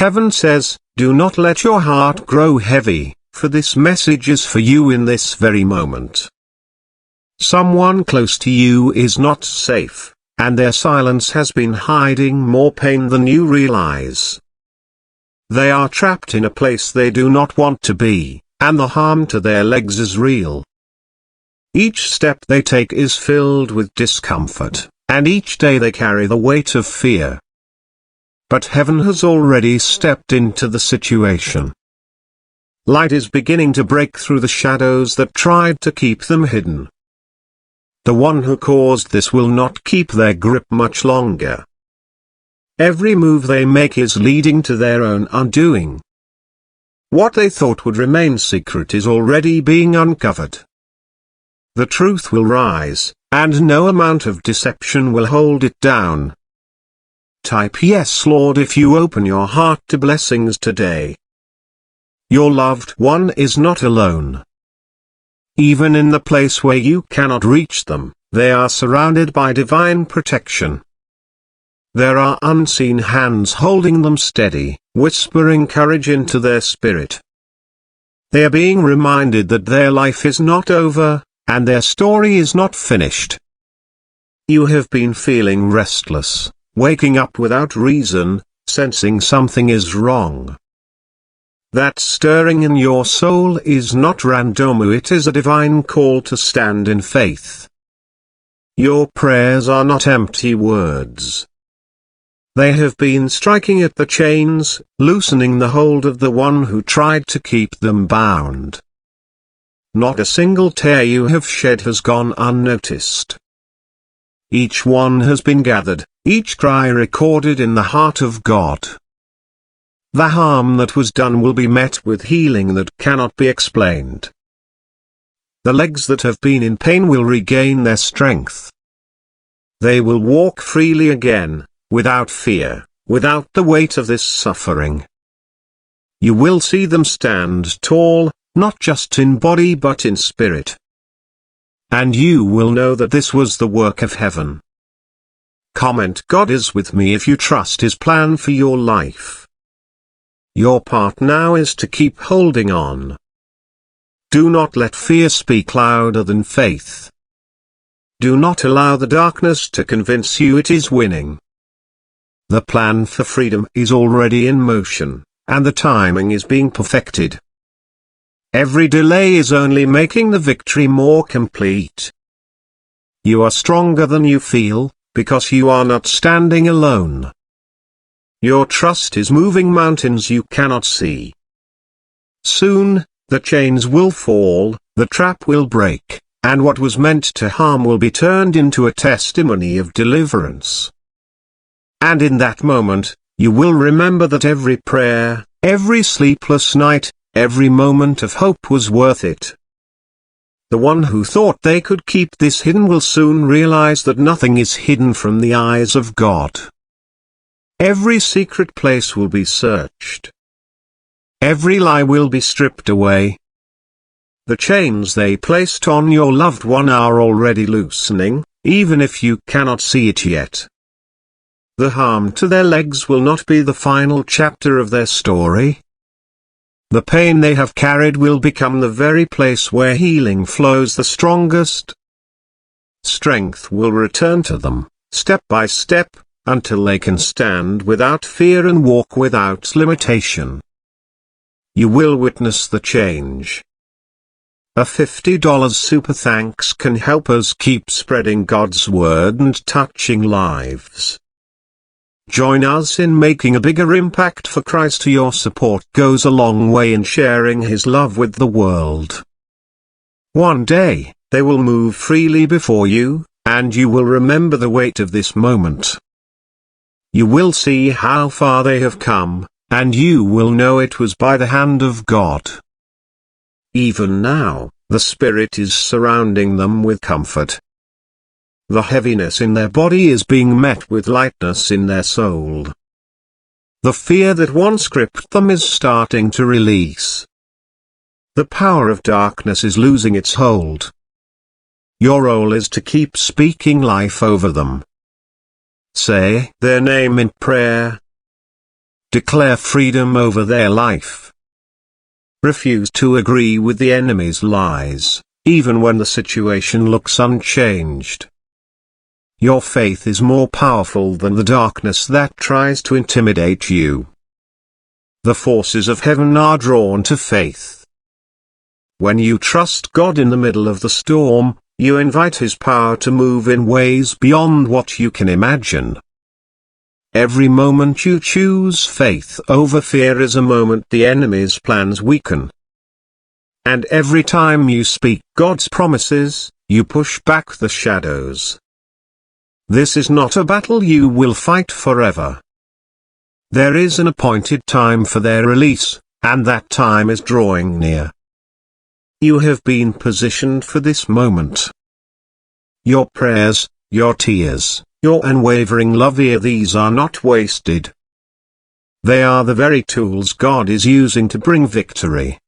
Heaven says, "Do not let your heart grow heavy, for this message is for you in this very moment." Someone close to you is not safe, and their silence has been hiding more pain than you realize. They are trapped in a place they do not want to be, and the harm to their legs is real. Each step they take is filled with discomfort, and each day they carry the weight of fear. But heaven has already stepped into the situation. Light is beginning to break through the shadows that tried to keep them hidden. The one who caused this will not keep their grip much longer. Every move they make is leading to their own undoing. What they thought would remain secret is already being uncovered. The truth will rise, and no amount of deception will hold it down. Type "Yes, Lord" if you open your heart to blessings today. Your loved one is not alone. Even in the place where you cannot reach them, they are surrounded by divine protection. There are unseen hands holding them steady, whispering courage into their spirit. They are being reminded that their life is not over, and their story is not finished. You have been feeling restless, waking up without reason, sensing something is wrong. That stirring in your soul is not random, it is a divine call to stand in faith. Your prayers are not empty words. They have been striking at the chains, loosening the hold of the one who tried to keep them bound. Not a single tear you have shed has gone unnoticed. Each one has been gathered, each cry recorded in the heart of God. The harm that was done will be met with healing that cannot be explained. The legs that have been in pain will regain their strength. They will walk freely again, without fear, without the weight of this suffering. You will see them stand tall, not just in body but in spirit. And you will know that this was the work of heaven. Comment "God is with me" if you trust His plan for your life. Your part now is to keep holding on. Do not let fear speak louder than faith. Do not allow the darkness to convince you it is winning. The plan for freedom is already in motion, and the timing is being perfected. Every delay is only making the victory more complete. You are stronger than you feel, because you are not standing alone. Your trust is moving mountains you cannot see. Soon, the chains will fall, the trap will break, and what was meant to harm will be turned into a testimony of deliverance. And in that moment, you will remember that every prayer, every sleepless night, every moment of hope was worth it. The one who thought they could keep this hidden will soon realize that nothing is hidden from the eyes of God. Every secret place will be searched. Every lie will be stripped away. The chains they placed on your loved one are already loosening, even if you cannot see it yet. The harm to their legs will not be the final chapter of their story. The pain they have carried will become the very place where healing flows the strongest. Strength will return to them, step by step, until they can stand without fear and walk without limitation. You will witness the change. A $50 super thanks can help us keep spreading God's word and touching lives. Join us in making a bigger impact for Christ. Your support goes a long way in sharing His love with the world. One day, they will move freely before you, and you will remember the weight of this moment. You will see how far they have come, and you will know it was by the hand of God. Even now, the Spirit is surrounding them with comfort. The heaviness in their body is being met with lightness in their soul. The fear that once gripped them is starting to release. The power of darkness is losing its hold. Your role is to keep speaking life over them. Say their name in prayer. declare freedom over their life. Refuse to agree with the enemy's lies, even when the situation looks unchanged. Your faith is more powerful than the darkness that tries to intimidate you. The forces of heaven are drawn to faith. When you trust God in the middle of the storm, you invite His power to move in ways beyond what you can imagine. Every moment you choose faith over fear is a moment the enemy's plans weaken. And every time you speak God's promises, you push back the shadows. This is not a battle you will fight forever. There is an appointed time for their release, and that time is drawing near. You have been positioned for this moment. Your prayers, your tears, your unwavering love, these are not wasted. They are the very tools God is using to bring victory.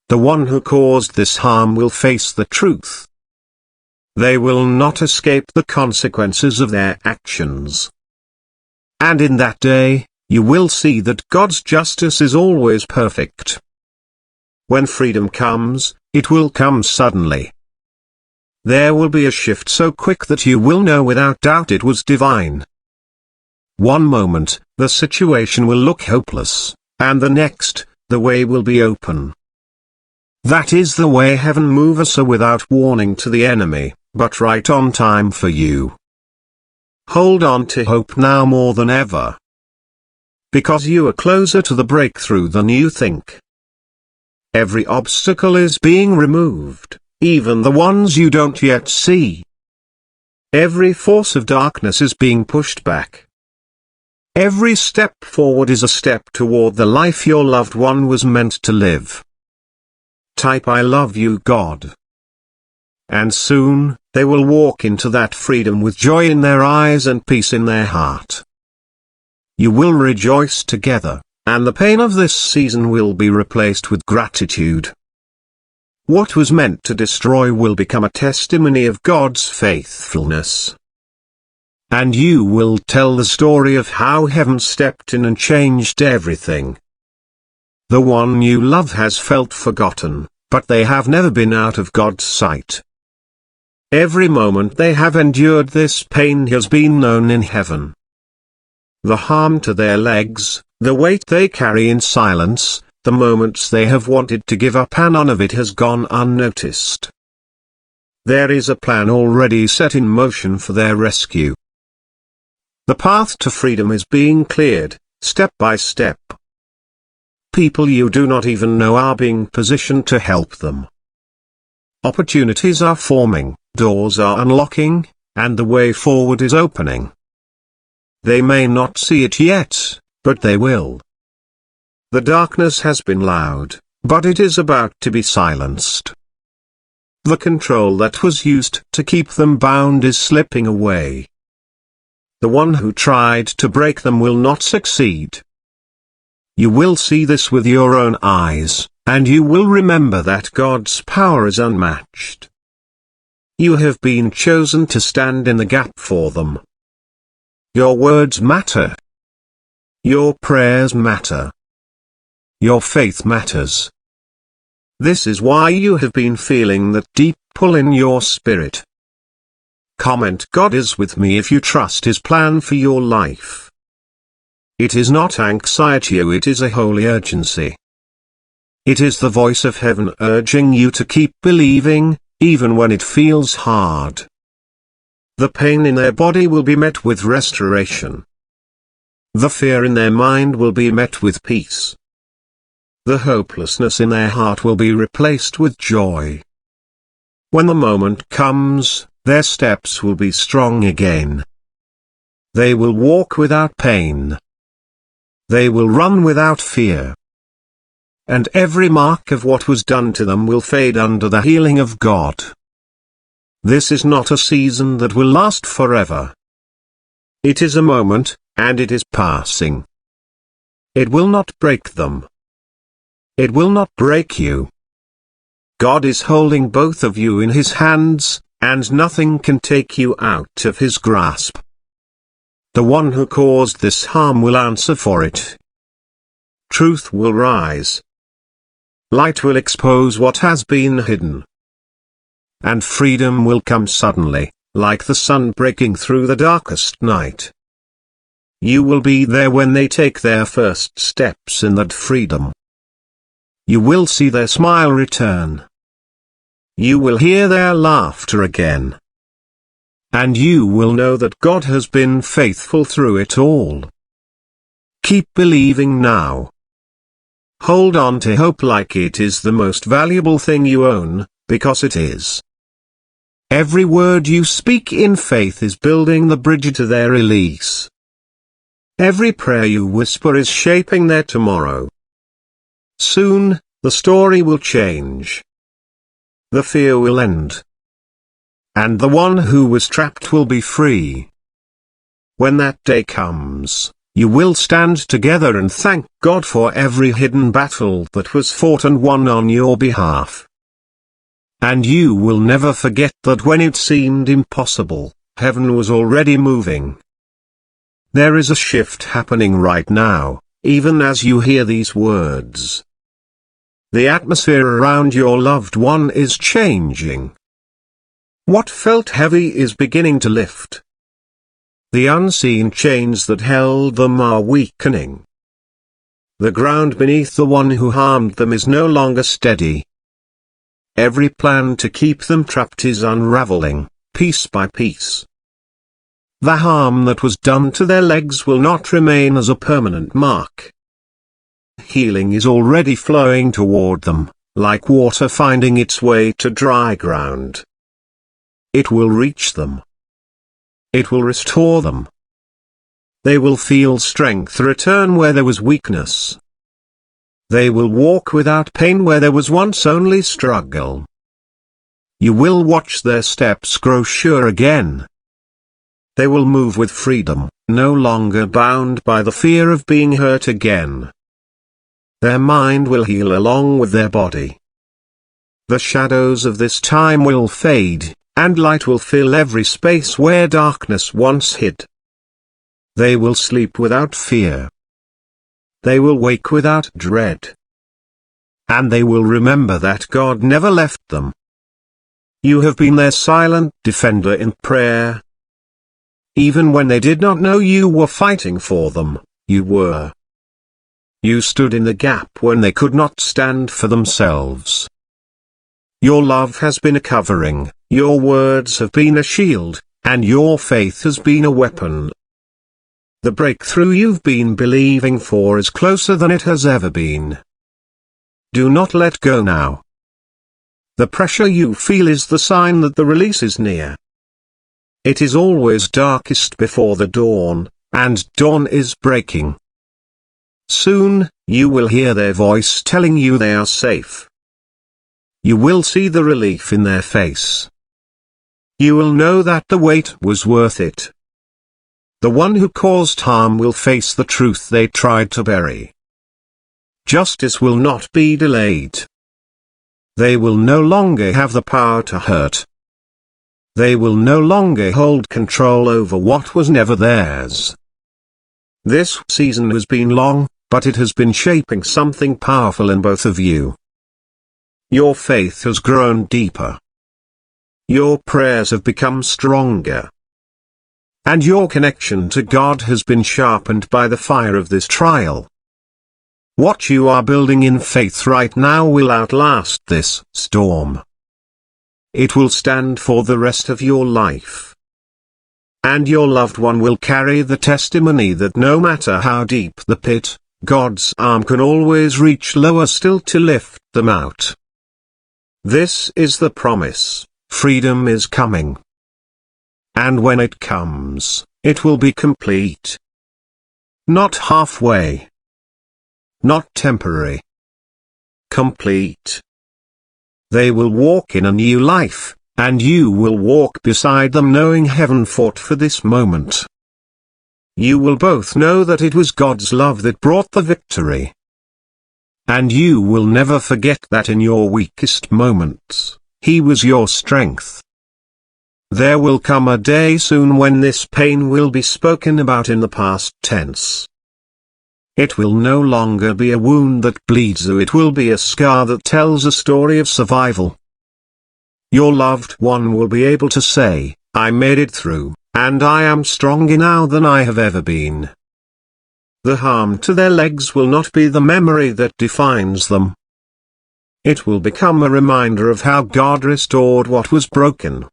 The one who caused this harm will face the truth. They will not escape the consequences of their actions. And in that day, you will see that God's justice is always perfect. When freedom comes, it will come suddenly. There will be a shift so quick that you will know without doubt it was divine. One moment, the situation will look hopeless, and the next, the way will be open. That is the way heaven moves without warning to the enemy, but right on time for you. Hold on to hope now more than ever. Because you are closer to the breakthrough than you think. Every obstacle is being removed, even the ones you don't yet see. Every force of darkness is being pushed back. Every step forward is a step toward the life your loved one was meant to live. Type I love you, God. And soon, they will walk into that freedom with joy in their eyes and peace in their heart. You will rejoice together, and the pain of this season will be replaced with gratitude. What was meant to destroy will become a testimony of God's faithfulness. And you will tell the story of how heaven stepped in and changed everything. The one you love has felt forgotten, but they have never been out of God's sight. Every moment they have endured this pain has been known in heaven. The harm to their legs, the weight they carry in silence, the moments they have wanted to give up, and none of it has gone unnoticed. There is a plan already set in motion for their rescue. The path to freedom is being cleared, step by step. People you do not even know are being positioned to help them. Opportunities are forming, doors are unlocking, and the way forward is opening. They may not see it yet, but they will. The darkness has been loud, but it is about to be silenced. The control that was used to keep them bound is slipping away. The one who tried to break them will not succeed. You will see this with your own eyes, and you will remember that God's power is unmatched. You have been chosen to stand in the gap for them. Your words matter. Your prayers matter. Your faith matters. This is why you have been feeling that deep pull in your spirit. Comment God is with me if you trust His plan for your life. It is not anxiety, it is a holy urgency. It is the voice of heaven urging you to keep believing, even when it feels hard. The pain in their body will be met with restoration. The fear in their mind will be met with peace. The hopelessness in their heart will be replaced with joy. When the moment comes, their steps will be strong again. They will walk without pain. They will run without fear. And every mark of what was done to them will fade under the healing of God. This is not a season that will last forever. It is a moment, and it is passing. It will not break them. It will not break you. God is holding both of you in His hands, and nothing can take you out of His grasp. The one who caused this harm will answer for it. Truth will rise. Light will expose what has been hidden. And freedom will come suddenly, like the sun breaking through the darkest night. You will be there when they take their first steps in that freedom. You will see their smile return. You will hear their laughter again. And you will know that God has been faithful through it all. Keep believing now. Hold on to hope like it is the most valuable thing you own, because it is. Every word you speak in faith is building the bridge to their release. Every prayer you whisper is shaping their tomorrow. Soon, the story will change. The fear will end. And the one who was trapped will be free. When that day comes, you will stand together and thank God for every hidden battle that was fought and won on your behalf. And you will never forget that when it seemed impossible, heaven was already moving. There is a shift happening right now, even as you hear these words. The atmosphere around your loved one is changing. What felt heavy is beginning to lift. The unseen chains that held them are weakening. The ground beneath the one who harmed them is no longer steady. Every plan to keep them trapped is unraveling, piece by piece. The harm that was done to their legs will not remain as a permanent mark. Healing is already flowing toward them, like water finding its way to dry ground. It will reach them. It will restore them. They will feel strength return where there was weakness. They will walk without pain where there was once only struggle. You will watch their steps grow sure again. They will move with freedom, no longer bound by the fear of being hurt again. Their mind will heal along with their body. The shadows of this time will fade, and light will fill every space where darkness once hid. They will sleep without fear. They will wake without dread. And they will remember that God never left them. You have been their silent defender in prayer. Even when they did not know you were fighting for them, you were. You stood in the gap when they could not stand for themselves. Your love has been a covering, your words have been a shield, and your faith has been a weapon. The breakthrough you've been believing for is closer than it has ever been. Do not let go now. The pressure you feel is the sign that the release is near. It is always darkest before the dawn, and dawn is breaking. Soon, you will hear their voice telling you they are safe. You will see the relief in their face. You will know that the wait was worth it. The one who caused harm will face the truth they tried to bury. Justice will not be delayed. They will no longer have the power to hurt. They will no longer hold control over what was never theirs. This season has been long, but it has been shaping something powerful in both of you. Your faith has grown deeper. Your prayers have become stronger. And your connection to God has been sharpened by the fire of this trial. What you are building in faith right now will outlast this storm. It will stand for the rest of your life. And your loved one will carry the testimony that no matter how deep the pit, God's arm can always reach lower still to lift them out. This is the promise: freedom is coming. And when it comes, it will be complete. Not halfway. Not temporary. Complete. They will walk in a new life, and you will walk beside them knowing heaven fought for this moment. You will both know that it was God's love that brought the victory. And you will never forget that in your weakest moments, He was your strength. There will come a day soon when this pain will be spoken about in the past tense. It will no longer be a wound that bleeds, it will be a scar that tells a story of survival. Your loved one will be able to say, I made it through, and I am stronger now than I have ever been. The harm to their legs will not be the memory that defines them. It will become a reminder of how God restored what was broken.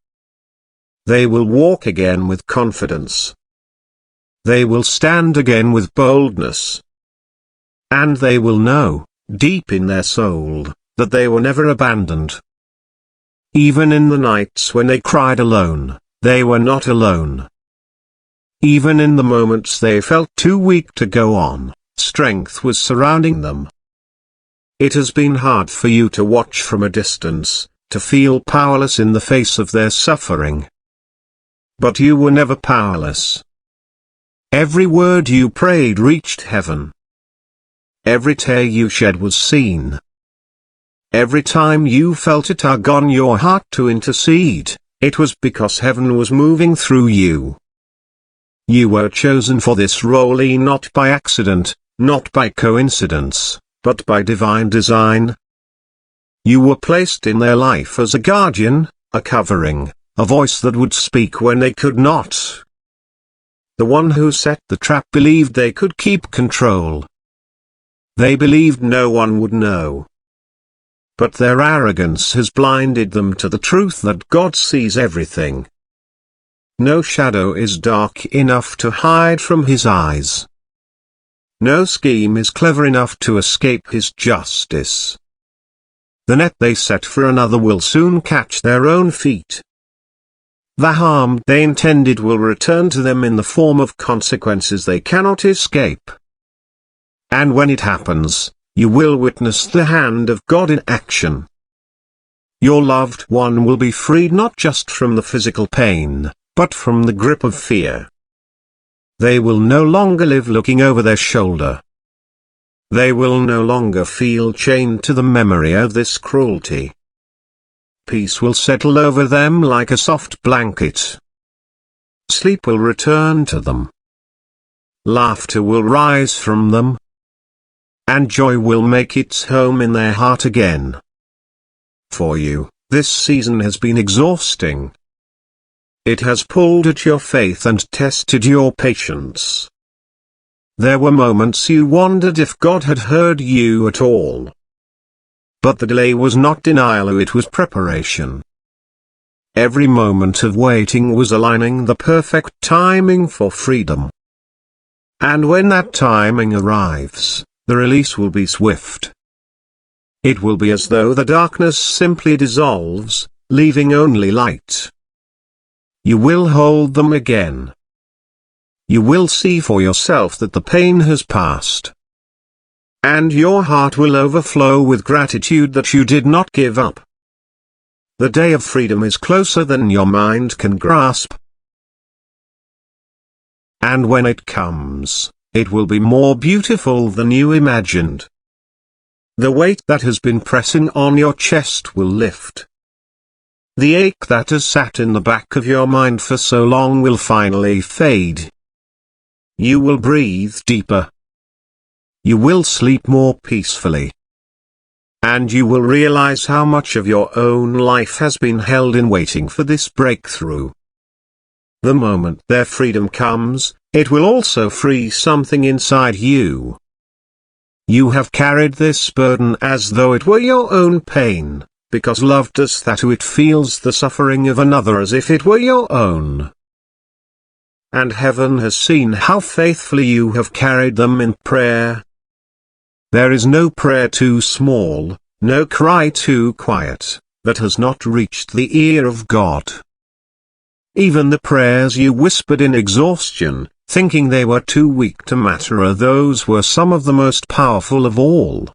They will walk again with confidence. They will stand again with boldness. And they will know, deep in their soul, that they were never abandoned. Even in the nights when they cried alone, they were not alone. Even in the moments they felt too weak to go on, strength was surrounding them. It has been hard for you to watch from a distance, to feel powerless in the face of their suffering. But you were never powerless. Every word you prayed reached heaven. Every tear you shed was seen. Every time you felt a tug on your heart to intercede, it was because heaven was moving through you. You were chosen for this role not by accident, not by coincidence, but by divine design. You were placed in their life as a guardian, a covering, a voice that would speak when they could not. The one who set the trap believed they could keep control. They believed no one would know. But their arrogance has blinded them to the truth that God sees everything. No shadow is dark enough to hide from His eyes. No scheme is clever enough to escape His justice. The net they set for another will soon catch their own feet. The harm they intended will return to them in the form of consequences they cannot escape. And when it happens, you will witness the hand of God in action. Your loved one will be freed not just from the physical pain, but from the grip of fear. They will no longer live looking over their shoulder. They will no longer feel chained to the memory of this cruelty. Peace will settle over them like a soft blanket. Sleep will return to them. Laughter will rise from them. And joy will make its home in their heart again. For you, this season has been exhausting. It has pulled at your faith and tested your patience. There were moments you wondered if God had heard you at all. But the delay was not denial, it was preparation. Every moment of waiting was aligning the perfect timing for freedom. And when that timing arrives, the release will be swift. It will be as though the darkness simply dissolves, leaving only light. You will hold them again. You will see for yourself that the pain has passed. And your heart will overflow with gratitude that you did not give up. The day of freedom is closer than your mind can grasp. And when it comes, it will be more beautiful than you imagined. The weight that has been pressing on your chest will lift. The ache that has sat in the back of your mind for so long will finally fade. You will breathe deeper. You will sleep more peacefully. And you will realize how much of your own life has been held in waiting for this breakthrough. The moment their freedom comes, it will also free something inside you. You have carried this burden as though it were your own pain, because love does that, it feels the suffering of another as if it were your own. And heaven has seen how faithfully you have carried them in prayer. There is no prayer too small, no cry too quiet, that has not reached the ear of God. Even the prayers you whispered in exhaustion, thinking they were too weak to matter, those were some of the most powerful of all.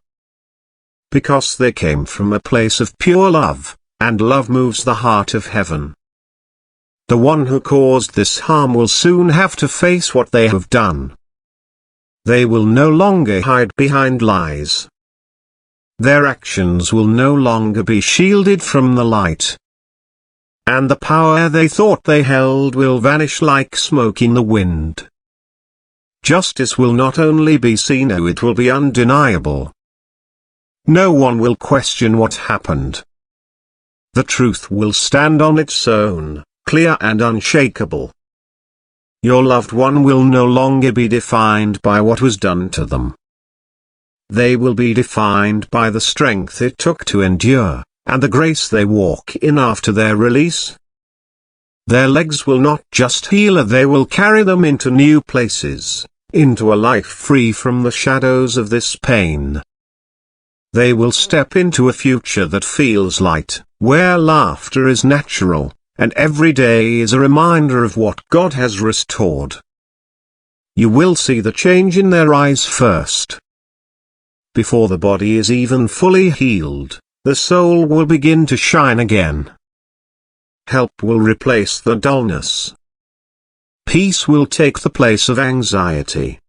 Because they came from a place of pure love, and love moves the heart of heaven. The one who caused this harm will soon have to face what they have done. They will no longer hide behind lies. Their actions will no longer be shielded from the light. and the power they thought they held will vanish like smoke in the wind. Justice will not only be seen, it will be undeniable. No one will question what happened. The truth will stand on its own, clear and unshakable. Your loved one will no longer be defined by what was done to them. They will be defined by the strength it took to endure, and the grace they walk in after their release. Their legs will not just heal, they will carry them into new places, into a life free from the shadows of this pain. They will step into a future that feels light, where laughter is natural, and every day is a reminder of what God has restored. You will see the change in their eyes first. Before the body is even fully healed, the soul will begin to shine again. Help will replace the dullness. Peace will take the place of anxiety.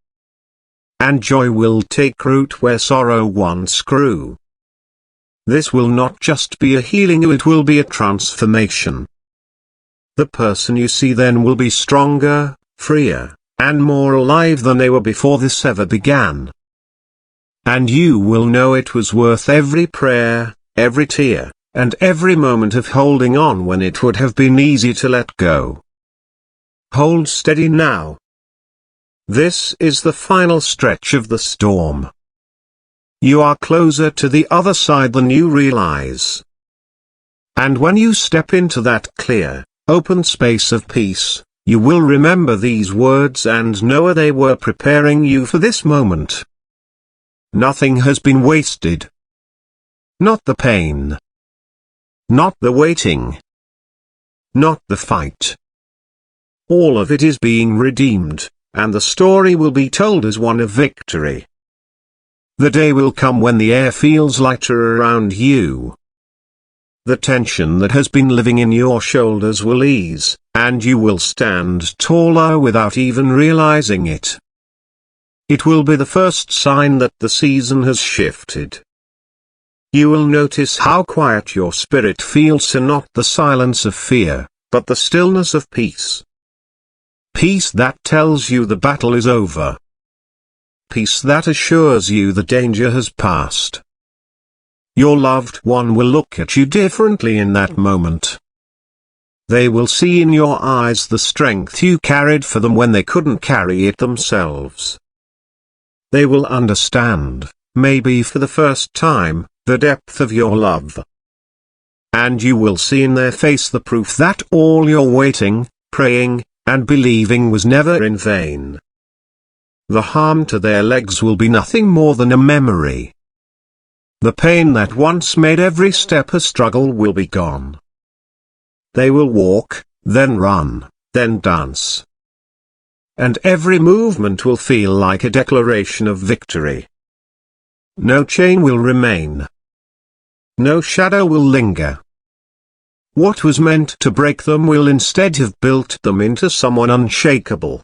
And joy will take root where sorrow once grew. This will not just be a healing, it will be a transformation. The person you see then will be stronger, freer, and more alive than they were before this ever began. And you will know it was worth every prayer, every tear, and every moment of holding on when it would have been easy to let go. Hold steady now. This is the final stretch of the storm. You are closer to the other side than you realize. And when you step into that clear, open space of peace, you will remember these words and know they were preparing you for this moment. Nothing has been wasted. Not the pain. Not the waiting. Not the fight. All of it is being redeemed, and the story will be told as one of victory. The day will come when the air feels lighter around you. The tension that has been living in your shoulders will ease, and you will stand taller without even realizing it. It will be the first sign that the season has shifted. You will notice how quiet your spirit feels, and not the silence of fear, but the stillness of peace. Peace that tells you the battle is over. Peace that assures you the danger has passed. Your loved one will look at you differently in that moment. They will see in your eyes the strength you carried for them when they couldn't carry it themselves. They will understand, maybe for the first time, the depth of your love. And you will see in their face the proof that all your waiting, praying, and believing was never in vain. The harm to their legs will be nothing more than a memory. The pain that once made every step a struggle will be gone. They will walk, then run, then dance. And every movement will feel like a declaration of victory. No chain will remain. No shadow will linger. What was meant to break them will instead have built them into someone unshakable.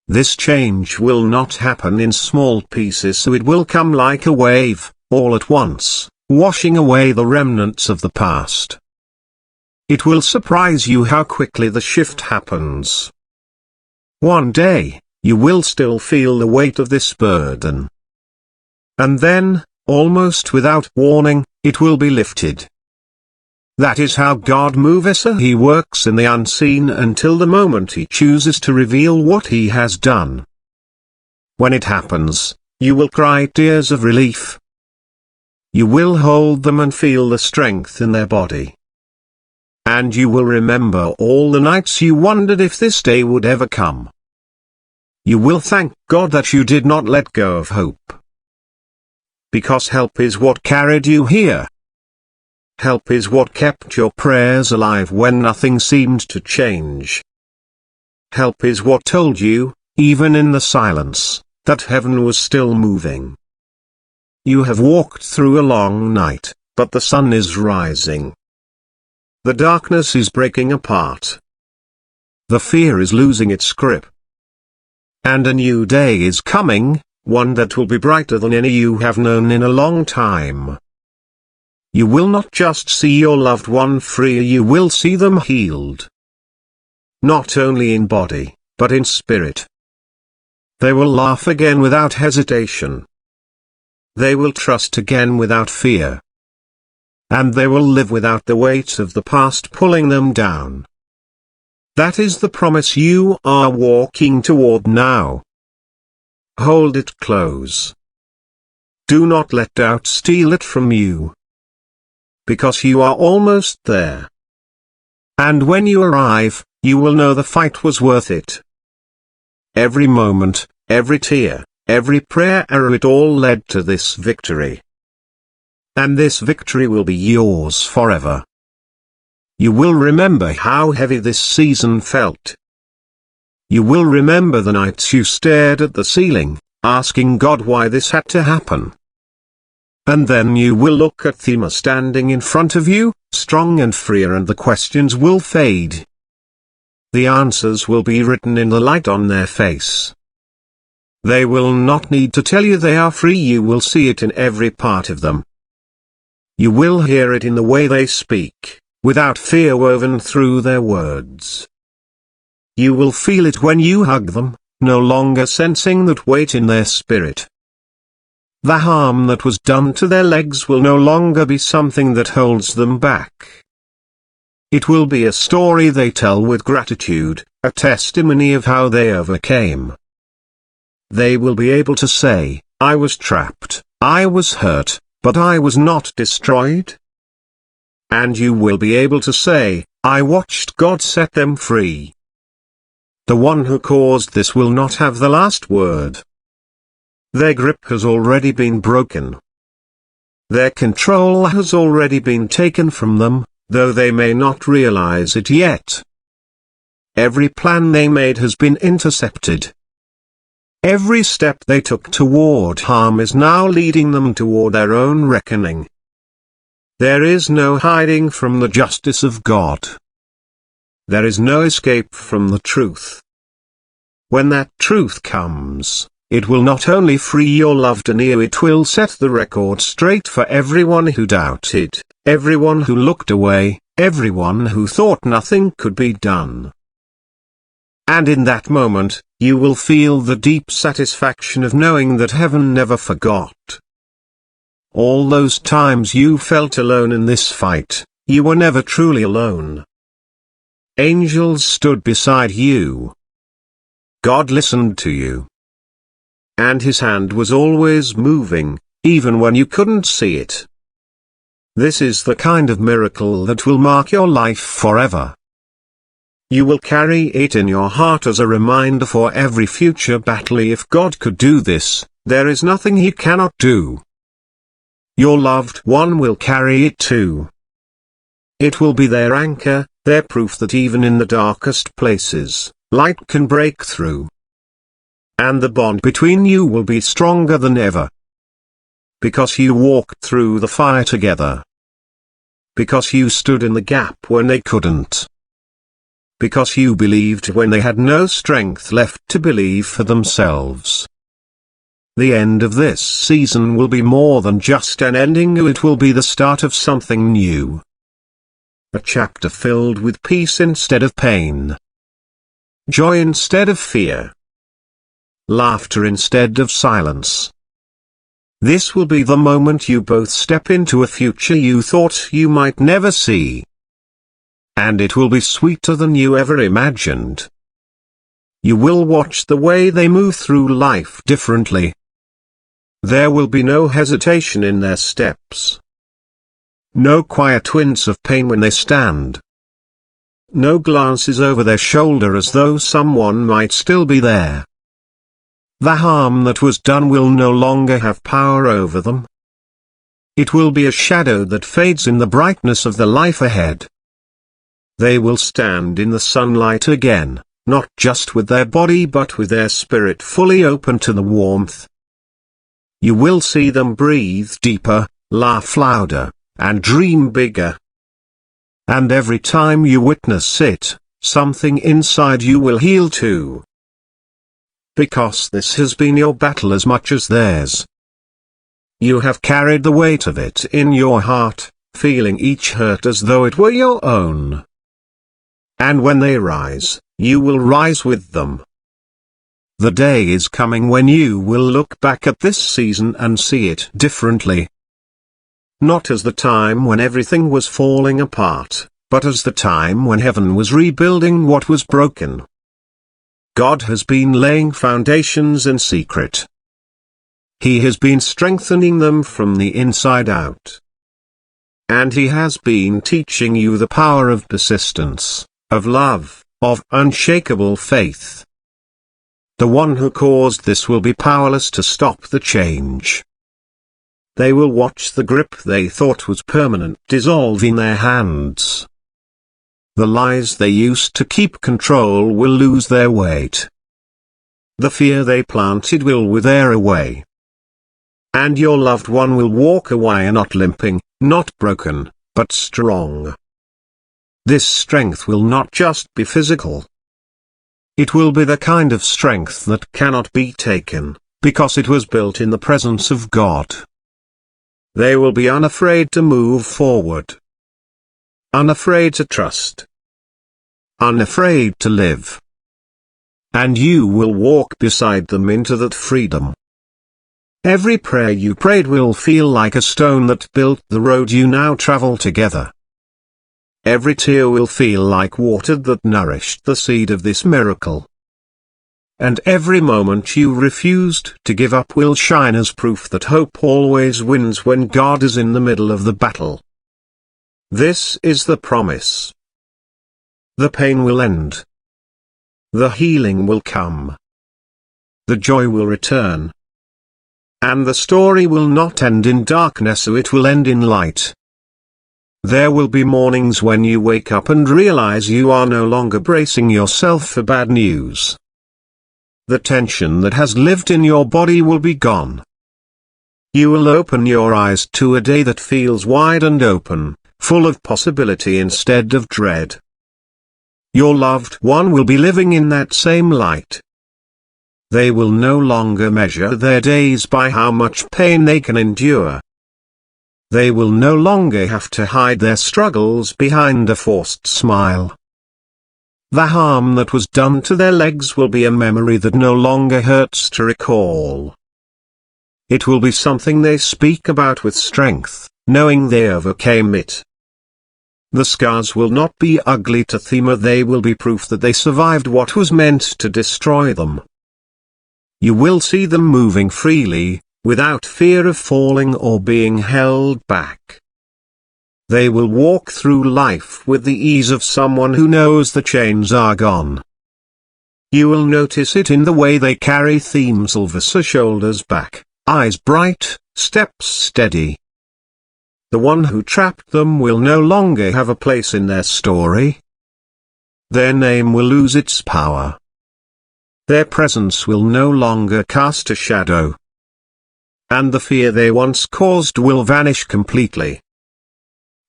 This change will not happen in small pieces, so it will come like a wave, all at once, washing away the remnants of the past. It will surprise you how quickly the shift happens. One day, you will still feel the weight of this burden. And then, almost without warning, it will be lifted. That is how God moves. He works in the unseen until the moment He chooses to reveal what He has done. When it happens, you will cry tears of relief. You will hold them and feel the strength in their body. And you will remember all the nights you wondered if this day would ever come. You will thank God that you did not let go of hope. Because help is what carried you here. Help is what kept your prayers alive when nothing seemed to change. Help is what told you, even in the silence, that heaven was still moving. You have walked through a long night, but the sun is rising. The darkness is breaking apart. The fear is losing its grip. And a new day is coming, one that will be brighter than any you have known in a long time. You will not just see your loved one free, you will see them healed. Not only in body, but in spirit. They will laugh again without hesitation. They will trust again without fear. And they will live without the weight of the past pulling them down. That is the promise you are walking toward now. Hold it close. Do not let doubt steal it from you. Because you are almost there. And when you arrive, you will know the fight was worth it. Every moment, every tear, every prayer, it all led to this victory. And this victory will be yours forever. You will remember how heavy this season felt. You will remember the nights you stared at the ceiling, asking God why this had to happen. And then you will look at Thema standing in front of you, strong and free, and the questions will fade. The answers will be written in the light on their face. They will not need to tell you they are free, you will see it in every part of them. You will hear it in the way they speak, without fear woven through their words. You will feel it when you hug them, no longer sensing that weight in their spirit. The harm that was done to their legs will no longer be something that holds them back. It will be a story they tell with gratitude, a testimony of how they overcame. They will be able to say, I was trapped, I was hurt, but I was not destroyed. And you will be able to say, I watched God set them free. The one who caused this will not have the last word. Their grip has already been broken. Their control has already been taken from them, though they may not realize it yet. Every plan they made has been intercepted. Every step they took toward harm is now leading them toward their own reckoning. There is no hiding from the justice of God. There is no escape from the truth. When that truth comes, it will not only free your loved one, it will set the record straight for everyone who doubted, everyone who looked away, everyone who thought nothing could be done. And in that moment, you will feel the deep satisfaction of knowing that heaven never forgot. All those times you felt alone in this fight, you were never truly alone. Angels stood beside you. God listened to you. And his hand was always moving, even when you couldn't see it. This is the kind of miracle that will mark your life forever. You will carry it in your heart as a reminder for every future battle. If God could do this, there is nothing he cannot do. Your loved one will carry it too. It will be their anchor, their proof that even in the darkest places, light can break through. And the bond between you will be stronger than ever. Because you walked through the fire together. Because you stood in the gap when they couldn't. Because you believed when they had no strength left to believe for themselves. The end of this season will be more than just an ending, it will be the start of something new. A chapter filled with peace instead of pain. Joy instead of fear. Laughter instead of silence. This will be the moment you both step into a future you thought you might never see. And it will be sweeter than you ever imagined. You will watch the way they move through life differently. There will be no hesitation in their steps. No quiet wince of pain when they stand. No glances over their shoulder as though someone might still be there. The harm that was done will no longer have power over them. It will be a shadow that fades in the brightness of the life ahead. They will stand in the sunlight again, not just with their body but with their spirit fully open to the warmth. You will see them breathe deeper, laugh louder, and dream bigger. And every time you witness it, something inside you will heal too. Because this has been your battle as much as theirs. You have carried the weight of it in your heart, feeling each hurt as though it were your own. And when they rise, you will rise with them. The day is coming when you will look back at this season and see it differently. Not as the time when everything was falling apart, but as the time when heaven was rebuilding what was broken. God has been laying foundations in secret. He has been strengthening them from the inside out. And He has been teaching you the power of persistence, of love, of unshakable faith. The one who caused this will be powerless to stop the change. They will watch the grip they thought was permanent dissolve in their hands. The lies they used to keep control will lose their weight. The fear they planted will wither away. And your loved one will walk away not limping, not broken, but strong. This strength will not just be physical. It will be the kind of strength that cannot be taken, because it was built in the presence of God. They will be unafraid to move forward. Unafraid to trust. Unafraid to live. And you will walk beside them into that freedom. Every prayer you prayed will feel like a stone that built the road you now travel together. Every tear will feel like water that nourished the seed of this miracle. And every moment you refused to give up will shine as proof that hope always wins when God is in the middle of the battle. This is the promise. The pain will end. The healing will come. The joy will return. And the story will not end in darkness, so it will end in light. There will be mornings when you wake up and realize you are no longer bracing yourself for bad news. The tension that has lived in your body will be gone. You will open your eyes to a day that feels wide and open, full of possibility instead of dread. Your loved one will be living in that same light. They will no longer measure their days by how much pain they can endure. They will no longer have to hide their struggles behind a forced smile. The harm that was done to their legs will be a memory that no longer hurts to recall. It will be something they speak about with strength, knowing they overcame it. The scars will not be ugly to them, they will be proof that they survived what was meant to destroy them. You will see them moving freely, without fear of falling or being held back. They will walk through life with the ease of someone who knows the chains are gone. You will notice it in the way they carry themselves, shoulders back, eyes bright, steps steady. The one who trapped them will no longer have a place in their story. Their name will lose its power. Their presence will no longer cast a shadow. And the fear they once caused will vanish completely.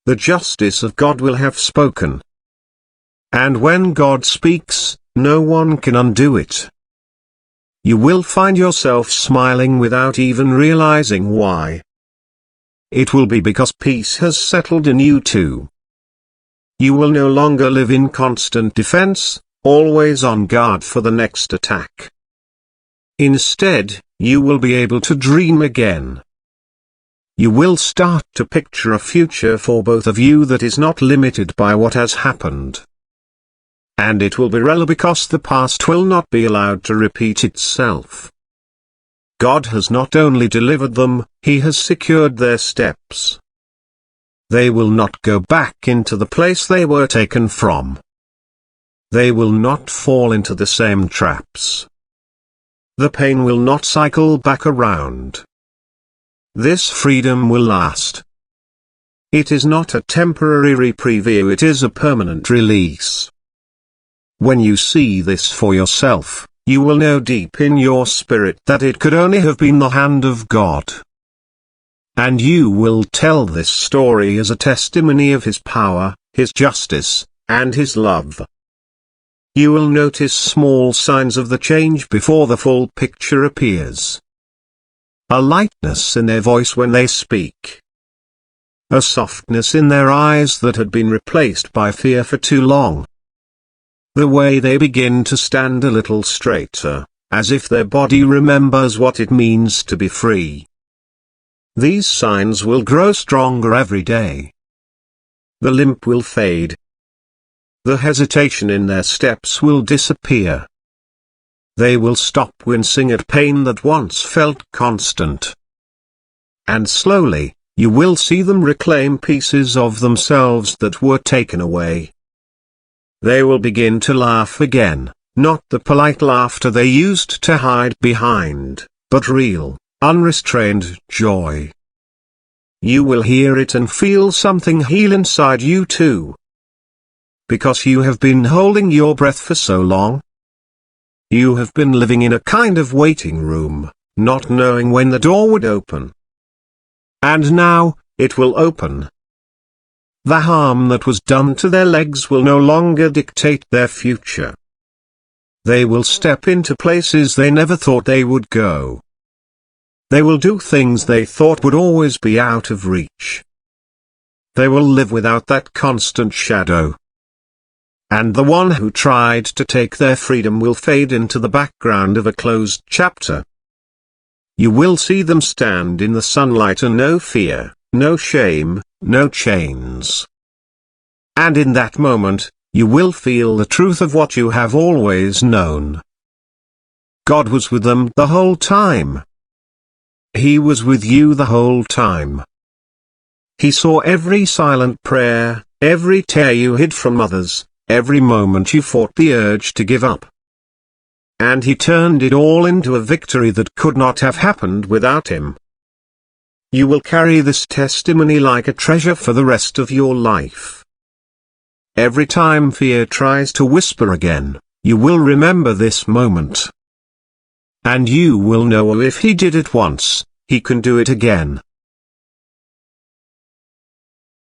The justice of God will have spoken. And when God speaks, no one can undo it. You will find yourself smiling without even realizing why. It will be because peace has settled in you too. You will no longer live in constant defense, always on guard for the next attack. Instead, you will be able to dream again. You will start to picture a future for both of you that is not limited by what has happened. And it will be real because the past will not be allowed to repeat itself. God has not only delivered them, He has secured their steps. They will not go back into the place they were taken from. They will not fall into the same traps. The pain will not cycle back around. This freedom will last. It is not a temporary reprieve, it is a permanent release. When you see this for yourself, you will know deep in your spirit that it could only have been the hand of God. And you will tell this story as a testimony of His power, His justice, and His love. You will notice small signs of the change before the full picture appears. A lightness in their voice when they speak. a softness in their eyes that had been replaced by fear for too long. The way they begin to stand a little straighter, as if their body remembers what it means to be free. These signs will grow stronger every day. The limp will fade. The hesitation in their steps will disappear. They will stop wincing at pain that once felt constant. And slowly, you will see them reclaim pieces of themselves that were taken away. They will begin to laugh again, not the polite laughter they used to hide behind, but real, unrestrained joy. You will hear it and feel something heal inside you too. Because you have been holding your breath for so long. You have been living in a kind of waiting room, not knowing when the door would open. And now, it will open. The harm that was done to their legs will no longer dictate their future. They will step into places they never thought they would go. They will do things they thought would always be out of reach. They will live without that constant shadow. And the one who tried to take their freedom will fade into the background of a closed chapter. You will see them stand in the sunlight and no fear, no shame, no chains. And in that moment, you will feel the truth of what you have always known. God was with them the whole time. He was with you the whole time. He saw every silent prayer, every tear you hid from others, every moment you fought the urge to give up. And he turned it all into a victory that could not have happened without him. You will carry this testimony like a treasure for the rest of your life. Every time fear tries to whisper again, you will remember this moment. And you will know if he did it once, he can do it again.